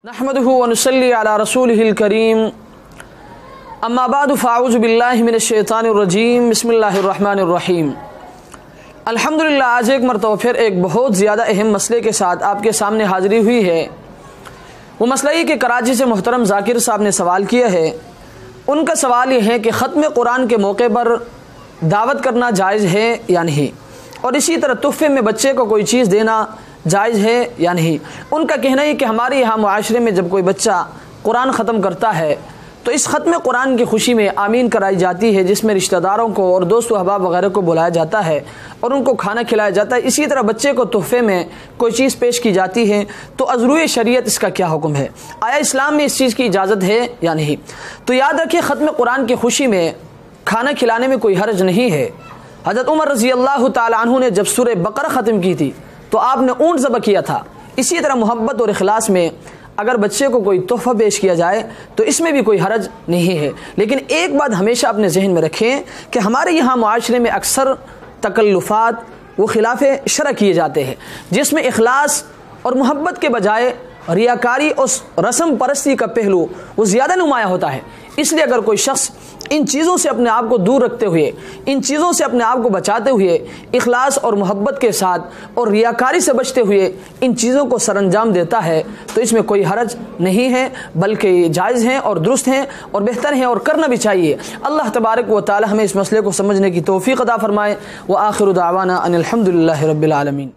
नहमदुहु व नुसल्ली अला रसूलिहिल करीम अम्मा बादु फ़अऊज़ु बिल्लाहि मिनश शैतानिर रजीम बिस्मिल्लाहिर रहमानिर रहीम। अल्हम्दुलिल्लाह, आज एक मरतबा फिर एक बहुत ज़्यादा अहम मसले के साथ आपके सामने हाज़िरी हुई है। वो मसला ये कि कराची से मोहतरम ज़ाकिर साहब ने सवाल किया है। उनका सवाल ये है कि ख़त्म कुरान के मौके पर दावत करना जायज़ है या नहीं, और इसी तरह तोहफ़े में बच्चे को कोई चीज़ देना जायज़ है या नहीं। उनका कहना है कि हमारे यहाँ मुआशरे में जब कोई बच्चा कुरान ख़त्म करता है तो इस ख़त्म कुरान की खुशी में आमीन कराई जाती है, जिसमें रिश्तेदारों को और दोस्त अहबाब वगैरह को बुलाया जाता है और उनको खाना खिलाया जाता है। इसी तरह बच्चे को तोहफ़े में कोई चीज़ पेश की जाती है। तो अज़रूए शरीयत इसका क्या हुक्म है, आया इस्लाम में इस चीज़ की इजाज़त है या नहीं। तो याद रखिए, ख़त्म कुरान की खुशी में खाना खिलाने में कोई हर्ज नहीं है। हज़रत उमर रज़ी अल्लाह ताला अन्हु ने जब सूरह बकरा ख़त्म की थी तो आपने ऊँट ज़बह किया था। इसी तरह मोहब्बत और इखलास में अगर बच्चे को कोई तोहफ़ा पेश किया जाए तो इसमें भी कोई हरज नहीं है। लेकिन एक बात हमेशा अपने जहन में रखें कि हमारे यहाँ मुआशरे में अक्सर तकल्लुफ़ात वो खिलाफ़ शरअ किए जाते हैं, जिसमें इखलास और मोहब्बत के बजाय रियाकारी और रस्म परस्ती का पहलू वो ज़्यादा नुमाया होता है। इसलिए अगर कोई शख्स इन चीज़ों से अपने आप को दूर रखते हुए, इन चीज़ों से अपने आप को बचाते हुए, इखलास और मोहब्बत के साथ और रियाकारी से बचते हुए इन चीज़ों को सरअंजाम देता है तो इसमें कोई हरज नहीं है, बल्कि जायज़ हैं और दुरुस्त हैं और बेहतर हैं और करना भी चाहिए। अल्लाह तबारक व तआला हमें इस मसले को समझने की तौफीक अता फरमाए। व आखिरु दावाना अनिल हम्दुलिल्लाहि रब्बिल आलमीन।